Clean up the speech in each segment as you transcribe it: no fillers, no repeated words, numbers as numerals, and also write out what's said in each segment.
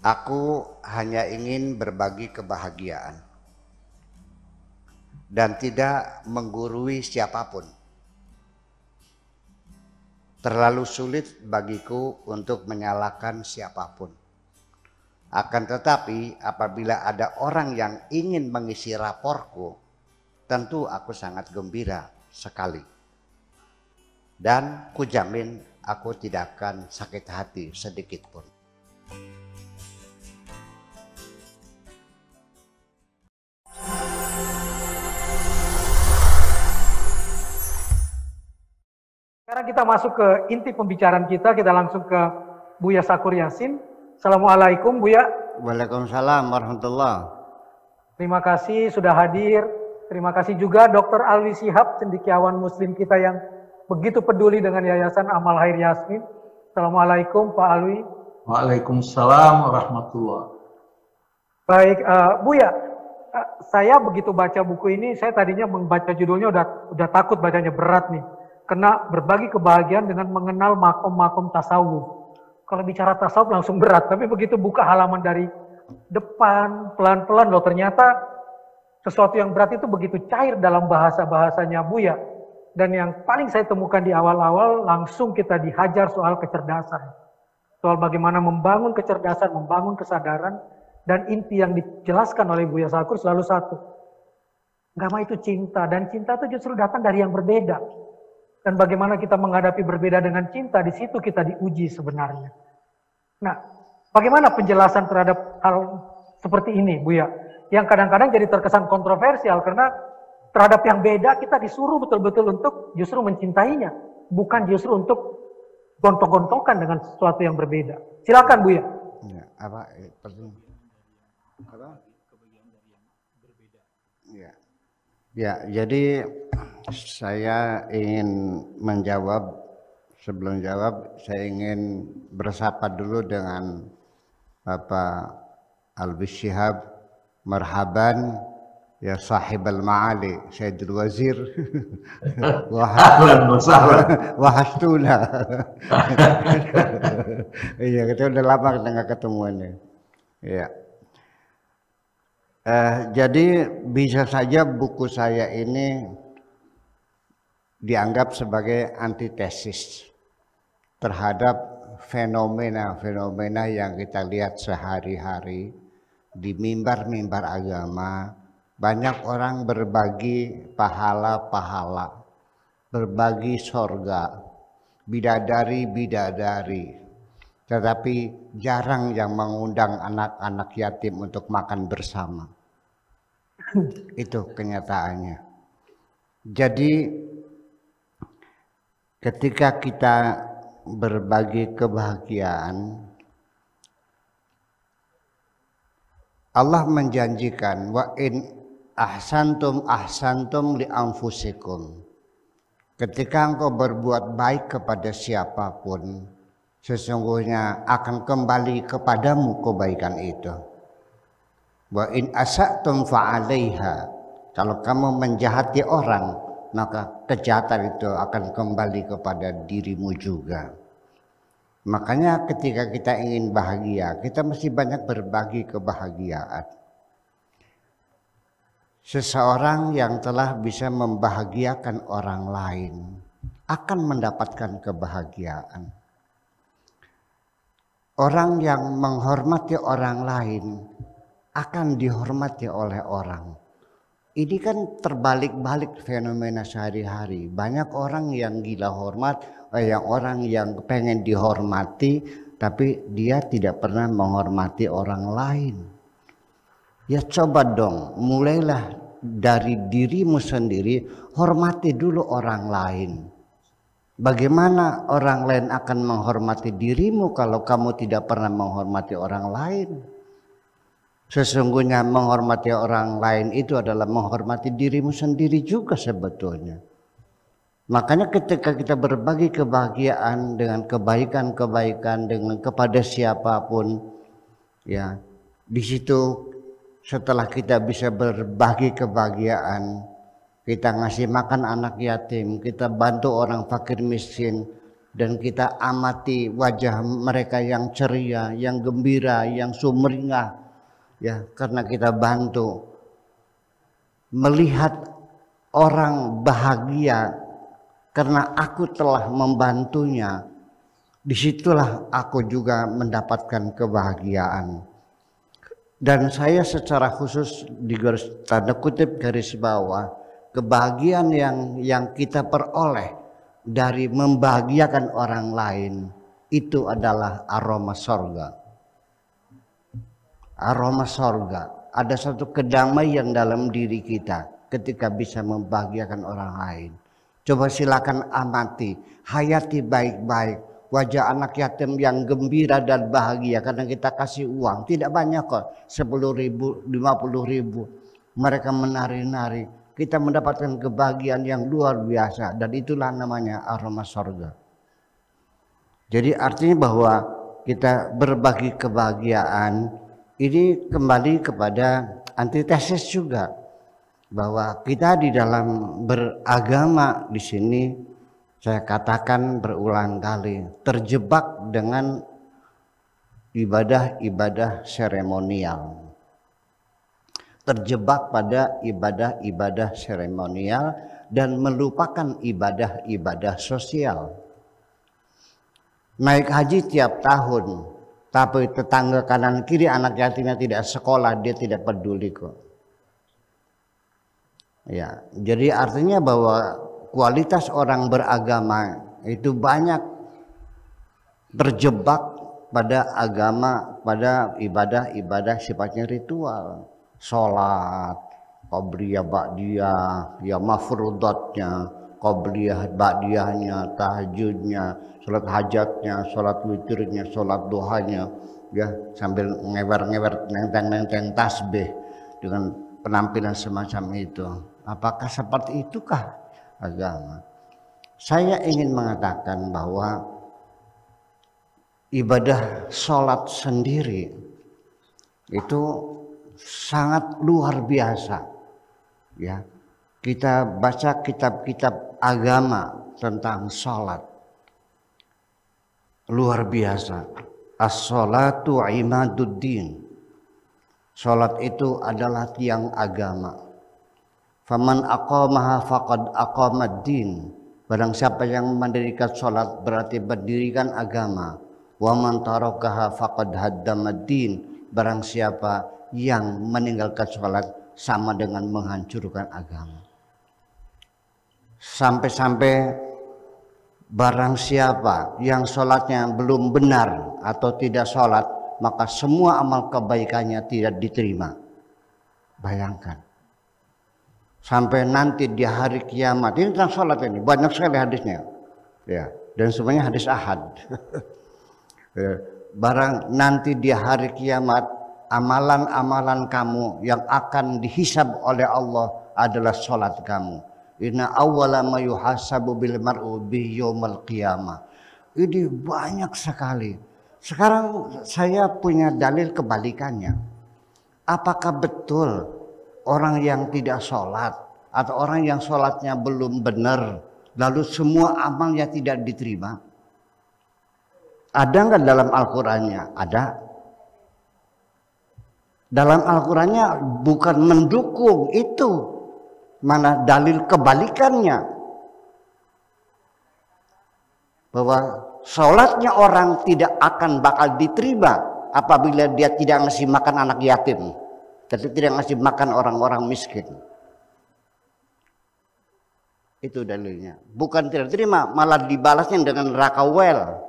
Aku hanya ingin berbagi kebahagiaan dan tidak menggurui siapapun. Terlalu sulit bagiku untuk menyalahkan siapapun. Akan tetapi apabila ada orang yang ingin mengisi raporku, tentu aku sangat gembira sekali. Dan kujamin aku tidak akan sakit hati sedikit pun. Sekarang kita masuk ke inti pembicaraan kita langsung ke Buya Sakur Yasin. Assalamualaikum Buya. Waalaikumsalam warahmatullahi. Terima kasih sudah hadir. Terima kasih juga Dr. Alwi Shihab, cendekiawan muslim kita yang begitu peduli dengan Yayasan Amal Khair Yasmin. Assalamualaikum Pak Alwi. Waalaikumsalam warahmatullahi. Baik, Buya, saya begitu baca buku ini, saya tadinya membaca judulnya udah takut bacanya, berat nih. Kena berbagi kebahagiaan dengan mengenal makom-makom tasawuf. Kalau bicara tasawuf langsung berat, tapi begitu buka halaman dari depan, pelan-pelan loh ternyata sesuatu yang berat itu begitu cair dalam bahasa-bahasanya Buya. Dan yang paling saya temukan di awal-awal langsung kita dihajar soal kecerdasan. Soal bagaimana membangun kecerdasan, membangun kesadaran, dan inti yang dijelaskan oleh Buya Sakur selalu satu. Agama itu cinta, dan cinta itu justru datang dari yang berbeda. Dan bagaimana kita menghadapi berbeda dengan cinta, di situ kita diuji sebenarnya. Nah, bagaimana penjelasan terhadap hal seperti ini, Buya? Yang kadang-kadang jadi terkesan kontroversial, karena terhadap yang beda kita disuruh betul-betul untuk justru mencintainya. Bukan justru untuk gontok-gontokan dengan sesuatu yang berbeda. Silakan, Buya. Ya, apa? Ya, jadi saya ingin menjawab, sebelum jawab saya ingin bersapa dulu dengan Bapak Alwi Shihab. Marhaban ya sahibal ma'ali Sayyidul Wazir. Wahastuna. Iya, kita udah lama kita nggak ketemu ini. Iya. Jadi bisa saja buku saya ini dianggap sebagai antitesis terhadap fenomena-fenomena yang kita lihat sehari-hari di mimbar-mimbar agama. Banyak orang berbagi pahala-pahala, berbagi sorga, bidadari-bidadari, tetapi jarang yang mengundang anak-anak yatim untuk makan bersama. Itu kenyataannya. Jadi ketika kita berbagi kebahagiaan, Allah menjanjikan wa in ahsantum li anfusikum. Ketika engkau berbuat baik kepada siapapun, sesungguhnya akan kembali kepadamu kebaikan itu. Wa in asatum fa'alaiha. Kalau kamu menjahati orang, maka kejahatan itu akan kembali kepada dirimu juga. Makanya ketika kita ingin bahagia, kita mesti banyak berbagi kebahagiaan. Seseorang yang telah bisa membahagiakan orang lain akan mendapatkan kebahagiaan. Orang yang menghormati orang lain akan dihormati oleh orang. Ini kan terbalik-balik fenomena sehari-hari. Banyak orang yang gila hormat, orang yang pengen dihormati, tapi dia tidak pernah menghormati orang lain. Ya coba dong, mulailah dari dirimu sendiri, hormati dulu orang lain. Bagaimana orang lain akan menghormati dirimu kalau kamu tidak pernah menghormati orang lain? Sesungguhnya menghormati orang lain itu adalah menghormati dirimu sendiri juga sebetulnya. Makanya ketika kita berbagi kebahagiaan dengan kebaikan-kebaikan dengan kepada siapapun, ya di situ setelah kita bisa berbagi kebahagiaan, kita ngasih makan anak yatim, kita bantu orang fakir miskin, dan kita amati wajah mereka yang ceria, yang gembira, yang sumringah, ya, karena kita bantu. Melihat orang bahagia karena aku telah membantunya, disitulah aku juga mendapatkan kebahagiaan. Dan saya secara khusus di garis tanda kutip garis bawah, kebahagiaan yang kita peroleh dari membahagiakan orang lain itu adalah aroma sorga. Aroma sorga, ada satu kedamaian dalam diri kita ketika bisa membahagiakan orang lain. Coba silakan amati, hayati baik-baik wajah anak yatim yang gembira dan bahagia karena kita kasih uang. Tidak banyak kok, 10.000, 50.000. Mereka menari-nari. Kita mendapatkan kebahagiaan yang luar biasa, dan itulah namanya aroma sorga. Jadi artinya bahwa kita berbagi kebahagiaan ini kembali kepada antitesis juga, bahwa kita di dalam beragama di sini, saya katakan berulang kali, terjebak dengan ibadah-ibadah seremonial. Terjebak pada ibadah-ibadah seremonial dan melupakan ibadah-ibadah sosial. Naik haji tiap tahun, tapi tetangga kanan kiri anak yatimnya tidak sekolah, dia tidak peduli kok. Ya, jadi artinya bahwa kualitas orang beragama itu banyak terjebak pada agama, pada ibadah-ibadah sifatnya ritual. Sholat, qabliyah ba'diyah, ya mafrudatnya, qabliyah ba'diyahnya, tahajudnya, sholat hajatnya, sholat witirnya, sholat duhanya, ya, sambil ngewer-ngewer nenteng-nenteng tasbih dengan penampilan semacam itu. Apakah seperti itukah agama? Saya ingin mengatakan bahwa ibadah sholat sendiri itu sangat luar biasa, ya. Kita baca kitab-kitab agama tentang sholat, luar biasa. As-sholatu imaduddin. Sholat itu adalah tiang agama. Faman aqamaha faqad aqamad-din. Barang siapa yang mendirikan sholat berarti mendirikan agama. Wa man tarakaha faqad haddamad-din. Barang siapa yang meninggalkan sholat sama dengan menghancurkan agama. Sampai-sampai barang siapa yang sholatnya belum benar atau tidak sholat, maka semua amal kebaikannya tidak diterima. Bayangkan. Sampai nanti di hari kiamat, ini tentang sholat ini, banyak sekali hadisnya. Ya, dan semuanya hadis ahad. Barang nanti di hari kiamat, amalan-amalan kamu yang akan dihisab oleh Allah adalah sholat kamu. Inna awwala ma yuhasabu bil mar'u bi yaumil qiyamah. Ini banyak sekali. Sekarang saya punya dalil kebalikannya. Apakah betul orang yang tidak sholat atau orang yang sholatnya belum benar lalu semua amalnya tidak diterima? Ada nggak dalam Al-Qur'annya? Ada. Dalam Al-Qur'annya bukan mendukung itu, mana dalil kebalikannya, bahwa sholatnya orang tidak akan bakal diterima apabila dia tidak ngasih makan anak yatim, tidak ngasih makan orang-orang miskin. Itu dalilnya. Bukan tidak terima, malah dibalasnya dengan neraka wel.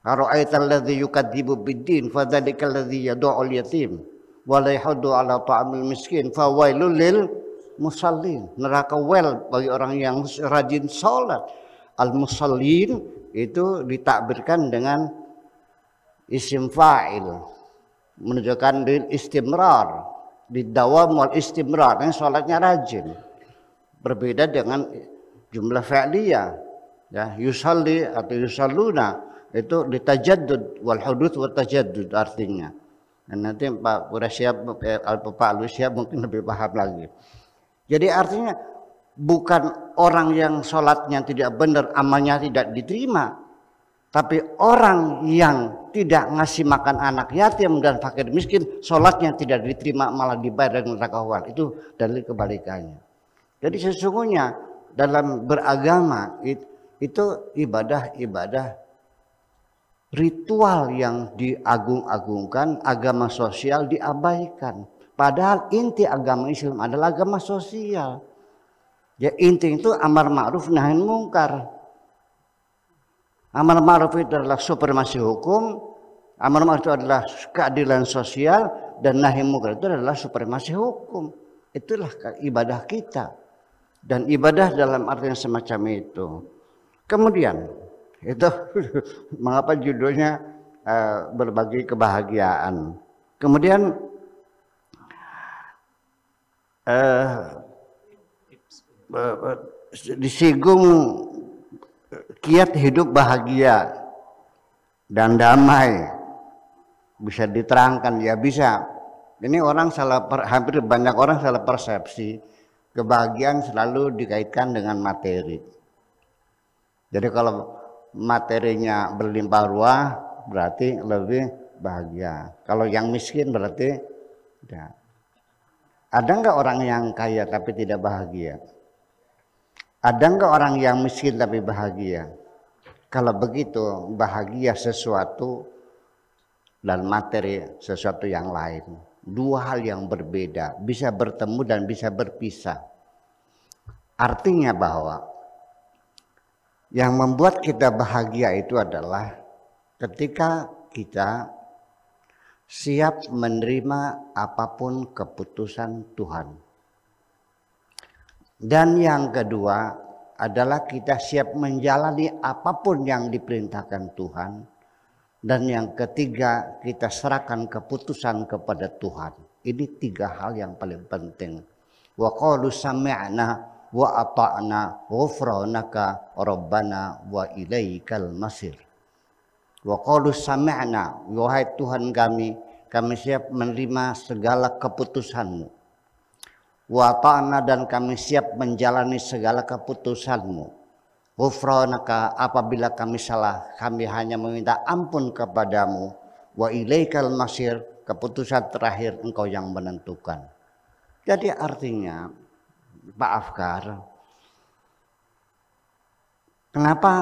Ara'aital ladzi yukadzibu bid-din fadzalikal ladzi yad'ul yatim wa la yahuddu 'ala ta'amil miskin fawailul lil musallin. Neraka wel bagi orang yang rajin salat. Al-musallin itu ditakbirkan dengan isim fa'il, menunjukkan lil istimrar, didawam wal istimrar, yang salatnya rajin. Berbeda dengan jumlah fa'liyah, ya, yusalli atau yusalluna itu ditajaddud wal huduts wa tajaddud artinya. Dan nanti Pak Qurasyab, Pak Lusyab mungkin lebih paham lagi. Jadi artinya bukan orang yang sholatnya tidak benar, amalnya tidak diterima, Tapi orang yang tidak ngasih makan anak yatim dan fakir miskin, sholatnya tidak diterima, malah dibayar dengan neraka. Itu dalil kebalikannya. Jadi sesungguhnya dalam beragama itu ibadah-ibadah ritual yang diagung-agungkan, agama sosial diabaikan. Padahal inti agama Islam adalah agama sosial. Ya, inti itu amar ma'ruf nahi mungkar. Amar ma'ruf itu adalah supremasi hukum, amar ma'ruf itu adalah keadilan sosial, dan nahi mungkar itu adalah supremasi hukum. Itulah ibadah kita. Dan ibadah dalam artian semacam itu. Kemudian itu mengapa judulnya berbagi kebahagiaan. Kemudian disinggung kiat hidup bahagia dan damai. Bisa diterangkan? Ya bisa. Ini orang hampir banyak orang salah persepsi. Kebahagiaan selalu dikaitkan dengan materi. Jadi kalau materinya berlimpah ruah berarti lebih bahagia. Kalau yang miskin berarti tidak. Ada nggak orang yang kaya tapi tidak bahagia? Ada nggak orang yang miskin tapi bahagia? Kalau begitu, bahagia sesuatu dan materi sesuatu yang lain. Dua hal yang berbeda, bisa bertemu dan bisa berpisah. Artinya bahwa yang membuat kita bahagia itu adalah ketika kita siap menerima apapun keputusan Tuhan. Dan yang kedua adalah kita siap menjalani apapun yang diperintahkan Tuhan. Dan yang ketiga, kita serahkan keputusan kepada Tuhan. Ini tiga hal yang paling penting. Wa qalu sami'na wa ata'na ghufranaka rabbana wa ilaikal masir. Wa qalu sami'na, wahai Tuhan kami siap menerima segala keputusan-Mu. Wa ta'na, dan kami siap menjalani segala keputusan-Mu. Ghufranaka, apabila kami salah, kami hanya meminta ampun kepadamu. Wa ilaikal masir, keputusan terakhir Engkau yang menentukan. Jadi artinya, Pak Afkar, kenapa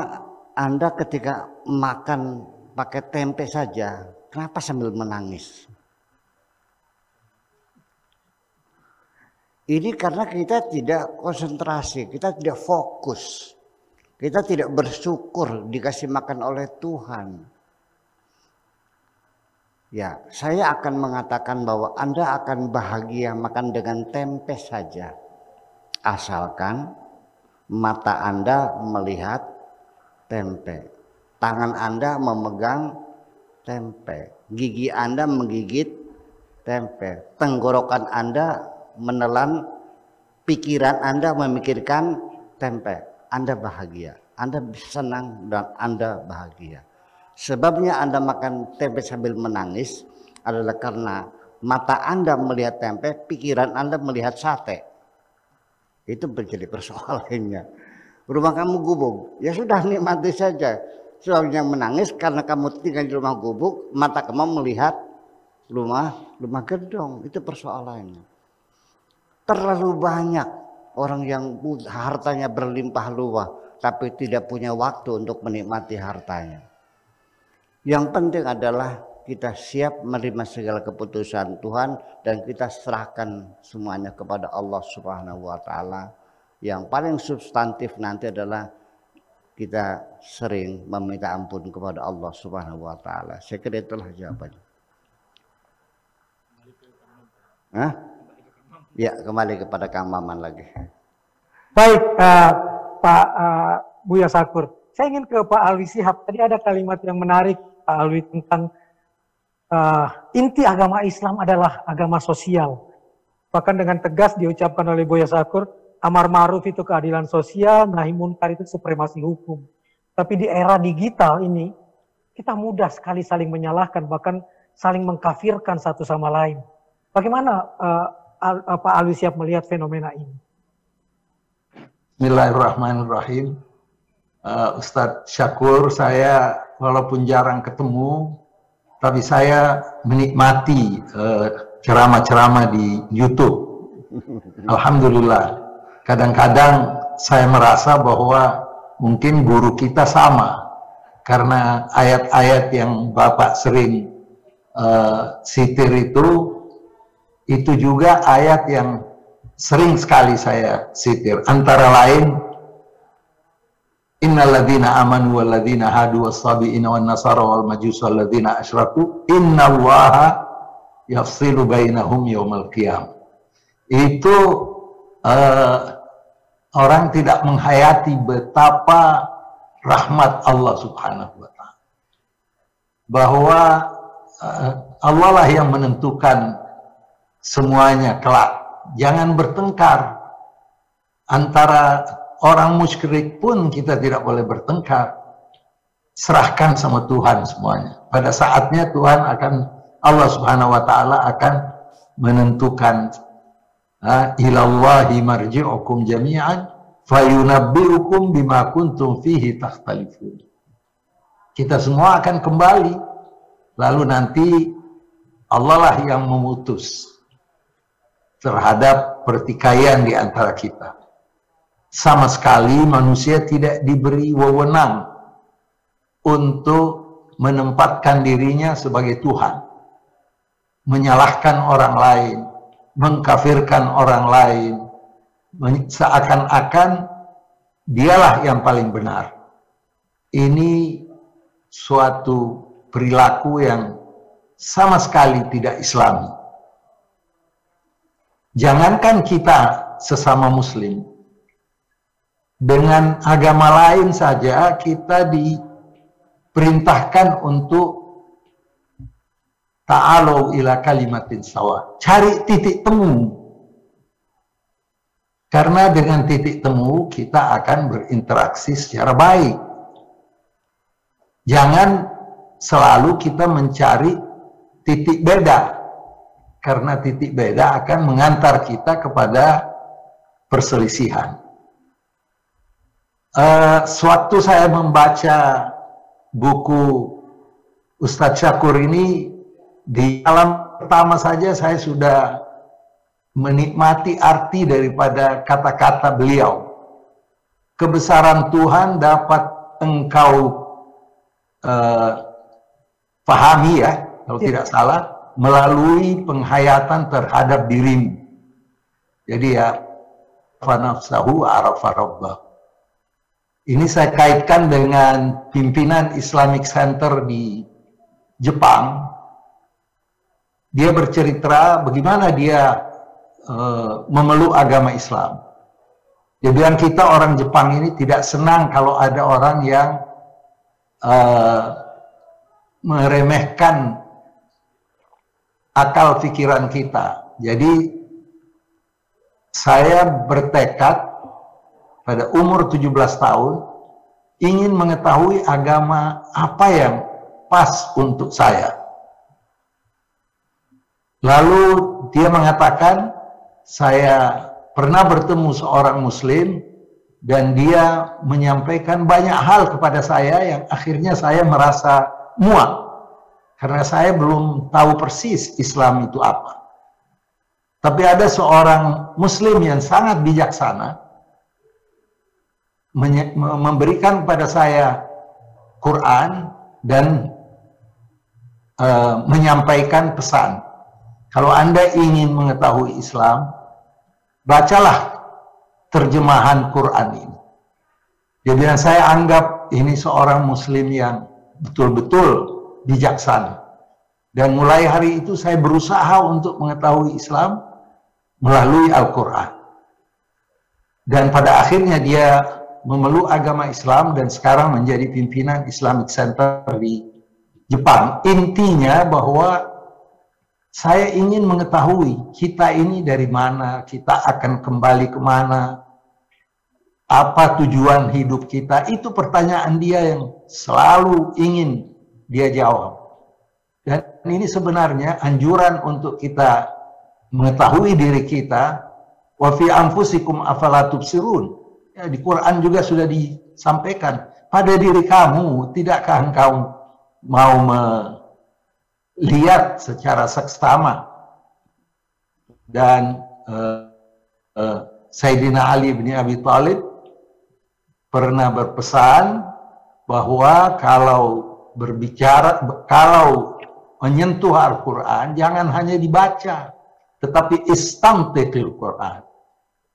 Anda ketika makan pakai tempe saja, kenapa sambil menangis? Ini karena kita tidak konsentrasi, kita tidak fokus. Kita tidak bersyukur dikasih makan oleh Tuhan. Ya, saya akan mengatakan bahwa Anda akan bahagia makan dengan tempe saja. Asalkan mata Anda melihat tempe. Tangan Anda memegang tempe. Gigi Anda menggigit tempe. Tenggorokan Anda menelan, pikiran Anda memikirkan tempe. Anda bahagia, Anda senang dan Anda bahagia. Sebabnya Anda makan tempe sambil menangis adalah karena mata Anda melihat tempe, pikiran Anda melihat sate. Itu menjadi persoalannya. Rumah kamu gubuk, ya sudah nikmati saja. Soalnya menangis karena kamu tinggal di rumah gubuk, mata kamu melihat rumah gedong. Itu persoalannya. Terlalu banyak orang yang hartanya berlimpah ruah tapi tidak punya waktu untuk menikmati hartanya. Yang penting adalah kita siap menerima segala keputusan Tuhan dan kita serahkan semuanya kepada Allah Subhanahu wa taala. Yang paling substantif nanti adalah kita sering meminta ampun kepada Allah Subhanahu wa taala. Saya kira itulah jawabannya. Ya, kembali kepada Kang Maman lagi. Baik, Pak Buya Sakur. Saya ingin ke Pak Alwi Shihab. Tadi ada kalimat yang menarik, Pak Alwi, tentang inti agama Islam adalah agama sosial. Bahkan dengan tegas diucapkan oleh Buya Sakur, amar ma'ruf itu keadilan sosial, nahi munkar itu supremasi hukum. Tapi di era digital ini, kita mudah sekali saling menyalahkan, bahkan saling mengkafirkan satu sama lain. Bagaimana Pak Alwi Shihab melihat fenomena ini? Bismillahirrahmanirrahim. Ustadz Syakur, saya walaupun jarang ketemu, tapi saya menikmati ceramah-ceramah di YouTube. Alhamdulillah. Kadang-kadang saya merasa bahwa mungkin guru kita sama, karena ayat-ayat yang Bapak sering sitir itu juga ayat yang sering sekali saya sitir. Antara lain, innal ladzina amanu wal ladzina hadu was-sabiina wan nasara wal majusa wal ladzina asyraku innallaha yafsilu bainahum yaumal qiyamah. Itu orang tidak menghayati betapa rahmat Allah Subhanahu wa Ta'ala, bahwa Allah lah yang menentukan semuanya kelak. Jangan bertengkar. Antara orang musyrik pun kita tidak boleh bertengkar. Serahkan sama Tuhan semuanya. Pada saatnya Tuhan Allah Subhanahu wa Ta'ala akan menentukan, ilallahi marji'ukum jami'an fayunabbi'ukum bima kuntum fihi takhtalifun. Kita semua akan kembali, lalu nanti Allah lah yang memutus terhadap pertikaian di antara kita. Sama sekali manusia tidak diberi wewenang untuk menempatkan dirinya sebagai Tuhan, menyalahkan orang lain, mengkafirkan orang lain, seakan-akan dialah yang paling benar. Ini suatu perilaku yang sama sekali tidak Islami. Jangankan kita sesama Muslim, dengan agama lain saja kita diperintahkan untuk ta'alu ila kalimatin sawa. Cari titik temu. Karena dengan titik temu kita akan berinteraksi secara baik. Jangan selalu kita mencari titik beda. Karena titik beda akan mengantar kita kepada perselisihan. Sewaktu saya membaca buku Ustadz Syakur ini, di alam pertama saja saya sudah menikmati arti daripada kata-kata beliau. Kebesaran Tuhan dapat engkau pahami, ya, kalau tidak salah, melalui penghayatan terhadap dirimu. Jadi ya, fanafsahu arafa rabbah. Ini saya kaitkan dengan pimpinan Islamic Center di Jepang. Dia bercerita bagaimana dia memeluk agama Islam. Dia bilang, kita orang Jepang ini tidak senang kalau ada orang yang meremehkan akal pikiran kita. Jadi saya bertekad pada umur 17 tahun ingin mengetahui agama apa yang pas untuk saya. Lalu dia mengatakan, saya pernah bertemu seorang Muslim dan dia menyampaikan banyak hal kepada saya yang akhirnya saya merasa muak. Karena saya belum tahu persis Islam itu apa. Tapi ada seorang Muslim yang sangat bijaksana, memberikan kepada saya Quran dan menyampaikan pesan. Kalau Anda ingin mengetahui Islam, bacalah terjemahan Quran ini. Dia bilang, saya anggap ini seorang Muslim yang betul-betul bijaksana. Dan mulai hari itu saya berusaha untuk mengetahui Islam melalui Al-Quran. Dan pada akhirnya dia memeluk agama Islam dan sekarang menjadi pimpinan Islamic Center di Jepang. Intinya bahwa saya ingin mengetahui kita ini dari mana, kita akan kembali kemana, apa tujuan hidup kita. Itu pertanyaan dia yang selalu ingin dia jawab. Dan ini sebenarnya anjuran untuk kita mengetahui diri kita. Wa fi anfusikum afala tubsirun. Ya, di Quran juga sudah disampaikan, pada diri kamu, tidakkah engkau mau melihat secara seksama? Dan Sayyidina Ali bin Abi Thalib pernah berpesan bahwa kalau menyentuh Al-Quran, jangan hanya dibaca, tetapi istamtiqil Quran.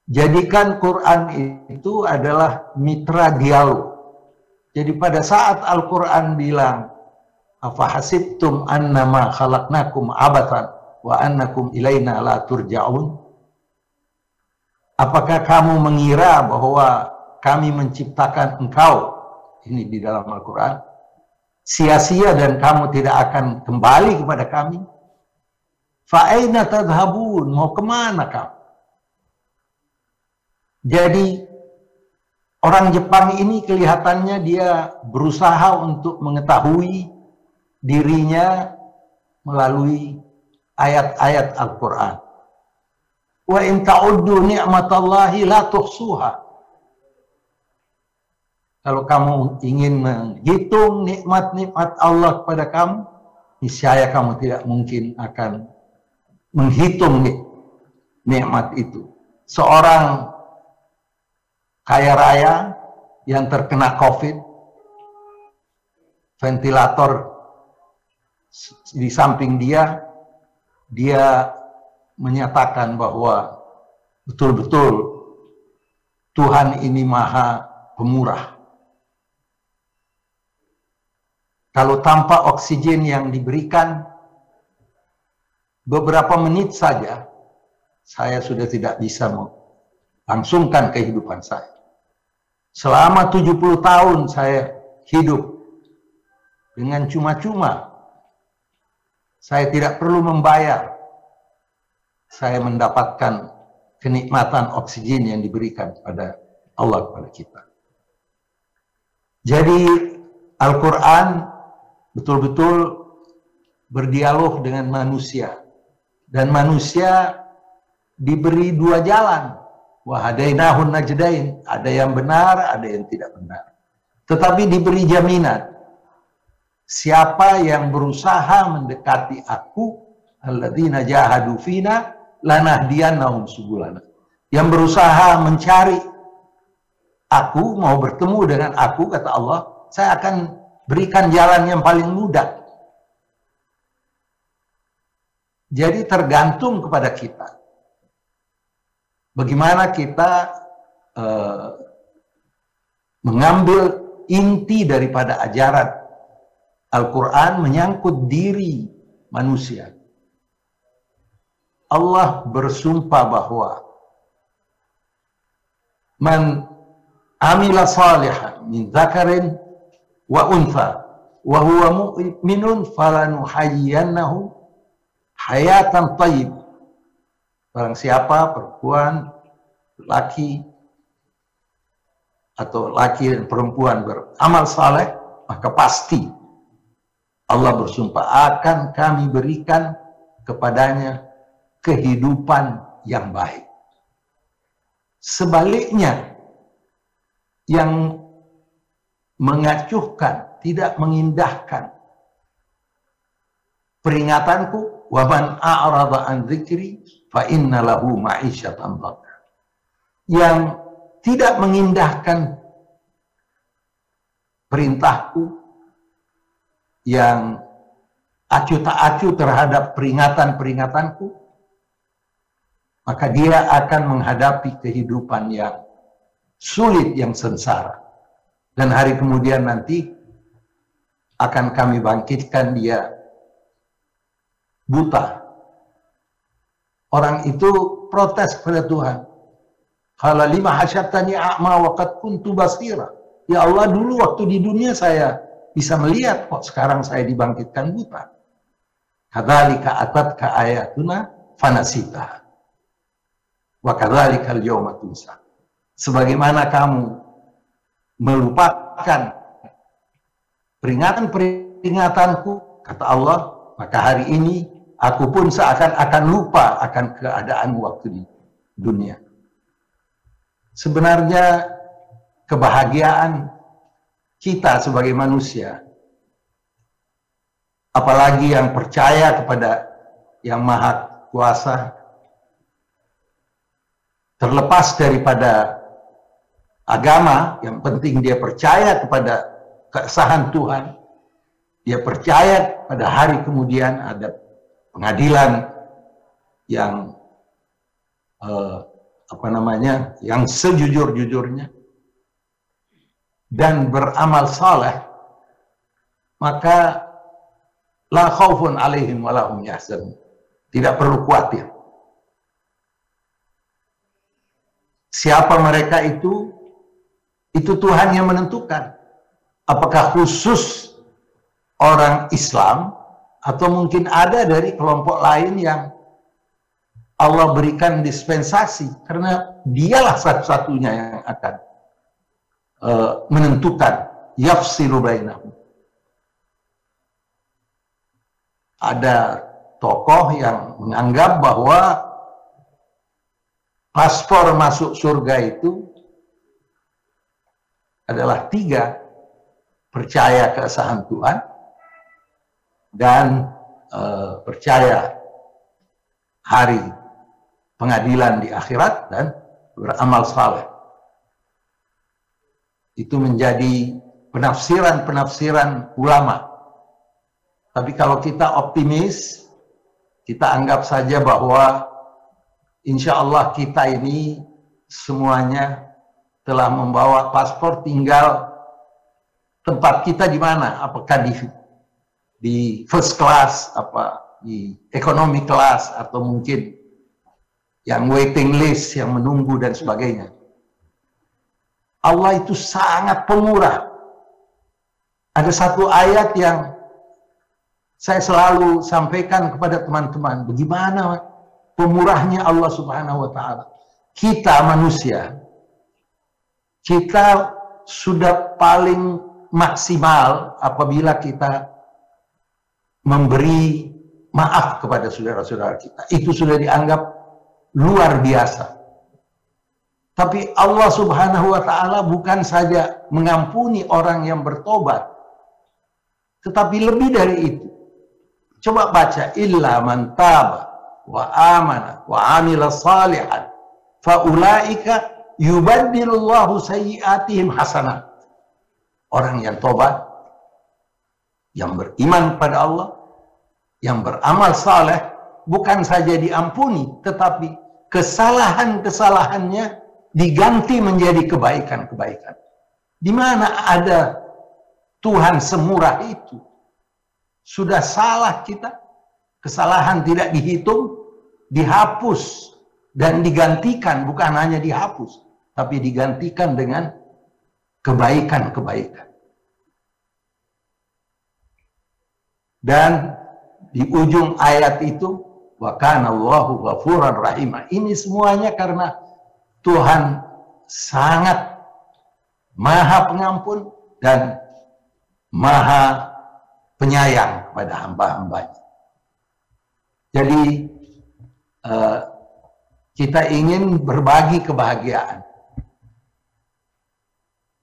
Jadikan Quran itu adalah mitra dialog. Jadi pada saat Al-Quran bilang, afahasibtum annama khalaqnakum abathan wa annakum ilaina la turja'un. Apakah kamu mengira bahwa kami menciptakan engkau, ini di dalam Al-Quran, sia-sia dan kamu tidak akan kembali kepada kami? Fa'aina tadhabun, mau kemana kamu? Jadi orang Jepang ini kelihatannya dia berusaha untuk mengetahui dirinya melalui ayat-ayat Al-Quran. Wa in ta'uddu ni'matallahi la tuhsuha. Kalau kamu ingin menghitung nikmat-nikmat Allah kepada kamu, niscaya kamu tidak mungkin akan menghitung nikmat itu. Seorang kaya raya yang terkena COVID, ventilator di samping dia menyatakan bahwa betul-betul Tuhan ini maha pemurah. Kalau tanpa oksigen yang diberikan, beberapa menit saja, saya sudah tidak bisa melangsungkan kehidupan saya. Selama 70 tahun saya hidup dengan cuma-cuma. Saya tidak perlu membayar. Saya mendapatkan kenikmatan oksigen yang diberikan kepada Allah kepada kita. Jadi Al-Quran betul-betul berdialog dengan manusia. Dan manusia diberi dua jalan. Wahadainahun najdain. Ada yang benar, ada yang tidak benar. Tetapi diberi jaminan. Siapa yang berusaha mendekati aku, alladzina jahadu fina, lanahdiyannahum subulana. Yang berusaha mencari aku, mau bertemu dengan aku, kata Allah, saya akan berikan jalan yang paling mudah. Jadi tergantung kepada kita. Bagaimana kita mengambil inti daripada ajaran Al-Quran menyangkut diri manusia. Allah bersumpah bahwa man amila salihan min dzakarin wa untha wa huwa mu'minun falanuhayyiyannahu hayatan thayyibah. Barang siapa perempuan, laki atau laki dan perempuan beramal saleh, maka pasti Allah bersumpah akan kami berikan kepadanya kehidupan yang baik. Sebaliknya, yang mengacuhkan, tidak mengindahkan peringatanku, wa man a'rada an dzikri fa inna lahu ma'isyatan dhanka. Yang tidak mengindahkan perintahku, yang acuh tak acuh terhadap peringatan-peringatanku, maka dia akan menghadapi kehidupan yang sulit, yang sengsara. Dan hari kemudian nanti akan kami bangkitkan dia buta. Orang itu protes kepada Tuhan. Qala lima hasyatani a'ma wa qad kuntu basira. Ya Allah, dulu waktu di dunia saya bisa melihat, kok sekarang saya dibangkitkan buta. Kadzalika atatka ayatuna fanasitaha. Wa kadzalika al-yawma tunsa. Sebagaimana kamu melupakan peringatan-peringatanku, kata Allah, maka hari ini aku pun seakan-akan lupa akan keadaan waktu di dunia. Sebenarnya kebahagiaan kita sebagai manusia, apalagi yang percaya kepada Yang Maha Kuasa, terlepas daripada agama, yang penting dia percaya kepada keesahan Tuhan, dia percaya pada hari kemudian ada pengadilan yang yang sejujur-jujurnya, dan beramal saleh, maka la khaufun alaihim wa lahum yahzanun. Tidak perlu khawatir. Siapa mereka itu Tuhan yang menentukan. Apakah khusus orang Islam atau mungkin ada dari kelompok lain yang Allah berikan dispensasi, karena dialah satu-satunya yang akan menentukan, yafsilu bainahum. Ada tokoh yang menganggap bahwa paspor masuk surga itu adalah 3: percaya keesahan Tuhan, dan percaya hari pengadilan di akhirat, dan beramal saleh. Itu menjadi penafsiran-penafsiran ulama. Tapi kalau kita optimis, kita anggap saja bahwa insya Allah kita ini semuanya telah membawa paspor, tinggal tempat kita di mana, apakah di first class, di economy class, atau mungkin yang waiting list, yang menunggu dan sebagainya. Allah itu sangat pemurah. Ada satu ayat yang saya selalu sampaikan kepada teman-teman, bagaimana pemurahnya Allah Subhanahu wa Ta'ala. Kita manusia, kita sudah paling maksimal apabila kita memberi maaf kepada saudara-saudara kita. Itu sudah dianggap luar biasa. Tapi Allah Subhanahu wa Ta'ala bukan saja mengampuni orang yang bertobat, tetapi lebih dari itu. Coba baca, illa man taba wa amana wa amila salihan fa ulaika yubaddilullahu sayyi'atihim hasanat. Orang yang tobat, yang beriman pada Allah, yang beramal saleh, bukan saja diampuni, tetapi kesalahan-kesalahannya diganti menjadi kebaikan-kebaikan. Di mana ada Tuhan semurah itu? Sudah salah kita, kesalahan tidak dihitung, dihapus dan digantikan, bukan hanya dihapus, tapi digantikan dengan kebaikan-kebaikan. Dan di ujung ayat itu, wa kana Allahu ghafuran rahimah. Ini semuanya karena Tuhan sangat maha pengampun dan maha penyayang kepada hamba-hambanya. Jadi kita ingin berbagi kebahagiaan.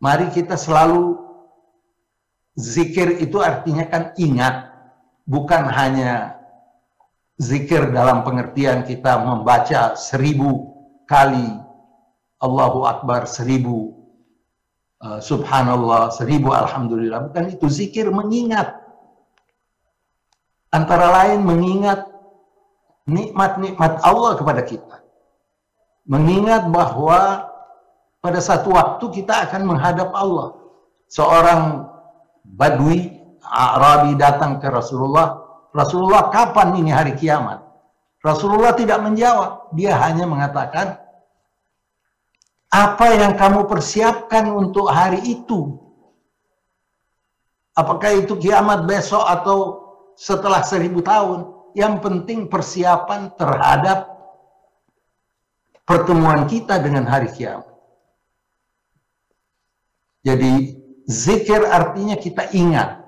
Mari kita selalu, zikir itu artinya kan ingat, bukan hanya zikir dalam pengertian kita membaca 1000 kali Allahu Akbar, 1000 Subhanallah, 1000 Alhamdulillah. Bukan itu, zikir mengingat. Antara lain mengingat nikmat-nikmat Allah kepada kita. Mengingat bahwa pada satu waktu kita akan menghadap Allah. Seorang Badui, Arabi datang ke Rasulullah. Rasulullah, kapan ini hari kiamat? Rasulullah tidak menjawab. Dia hanya mengatakan, apa yang kamu persiapkan untuk hari itu? Apakah itu kiamat besok atau setelah 1000 tahun? Yang penting persiapan terhadap pertemuan kita dengan hari kiamat. Jadi zikir artinya kita ingat.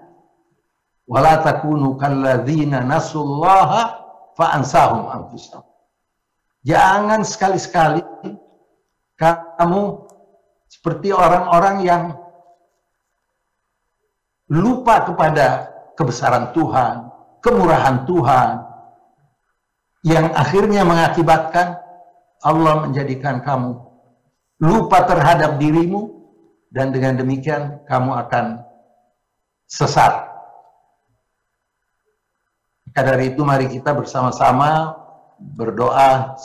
Wala takunu kalladzina nasullaha fa'ansahum anfusahum. Jangan sekali-sekali kamu seperti orang-orang yang lupa kepada kebesaran Tuhan, kemurahan Tuhan, yang akhirnya mengakibatkan Allah menjadikan kamu lupa terhadap dirimu, dan dengan demikian kamu akan sesat. Maka dari itu mari kita bersama-sama berdoa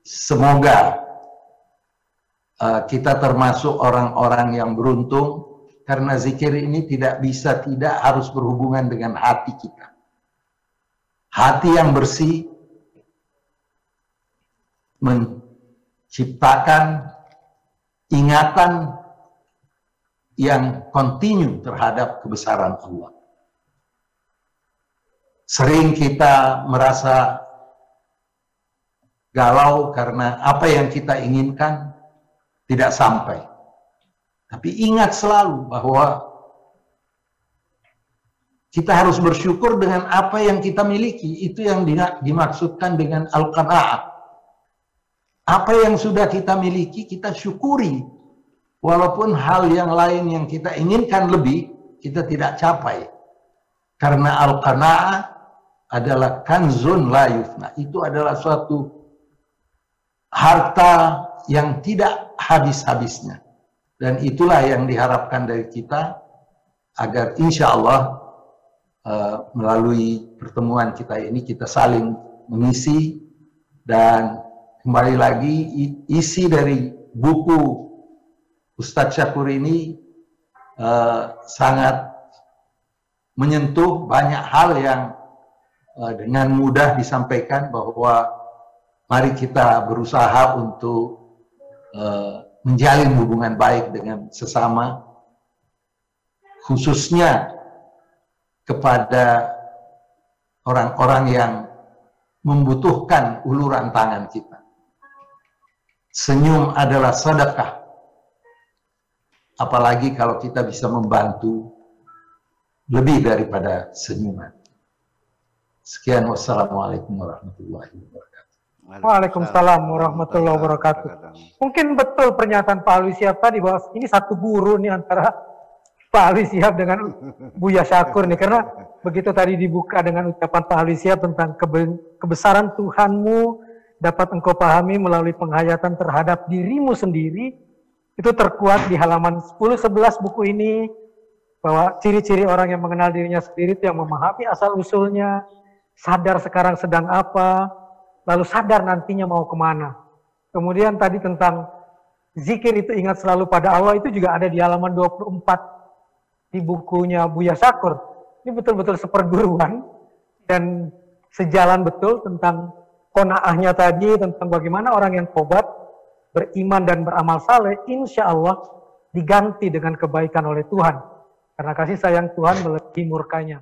semoga kita termasuk orang-orang yang beruntung, karena zikir ini tidak harus berhubungan dengan hati kita. Hati yang bersih menciptakan ingatan yang kontinu terhadap kebesaran Allah. Sering kita merasa galau karena apa yang kita inginkan tidak sampai. Tapi ingat selalu bahwa kita harus bersyukur dengan apa yang kita miliki. Itu yang dimaksudkan dengan al-qanaah. Apa yang sudah kita miliki, kita syukuri. Walaupun hal yang lain yang kita inginkan lebih, kita tidak capai. Karena al-qanaah adalah kanzun la yufna. Itu adalah suatu harta yang tidak habis-habisnya. Dan itulah yang diharapkan dari kita, agar insya Allah melalui pertemuan kita ini kita saling mengisi. Dan kembali lagi, isi dari buku Ustadz Syakur ini sangat menyentuh banyak hal yang dengan mudah disampaikan, bahwa mari kita berusaha untuk menjalin hubungan baik dengan sesama, khususnya kepada orang-orang yang membutuhkan uluran tangan kita. Senyum adalah sedekah, apalagi kalau kita bisa membantu lebih daripada senyuman. Sekian, wassalamualaikum warahmatullahi wabarakatuh. Waalaikumsalam warahmatullahi wabarakatuh. Mungkin betul pernyataan Pak Alwi Shihab tadi, bahwa ini satu guru nih antara Pak Alwi Shihab dengan Buya Syakur nih. Karena begitu tadi dibuka dengan ucapan Pak Alwi Shihab tentang kebesaran Tuhanmu dapat engkau pahami melalui penghayatan terhadap dirimu sendiri. Itu terkuat di halaman 10-11 buku ini, bahwa ciri-ciri orang yang mengenal dirinya sendiri itu yang memahami asal-usulnya, sadar sekarang sedang apa, lalu sadar nantinya mau kemana. Kemudian tadi tentang zikir itu ingat selalu pada Allah, itu juga ada di halaman 24 di bukunya Buya Syakur. Ini betul-betul seperguruan dan sejalan betul tentang qanaahnya tadi, tentang bagaimana orang yang tobat, beriman dan beramal saleh, insya Allah diganti dengan kebaikan oleh Tuhan. Karena kasih sayang Tuhan melebihi murkanya.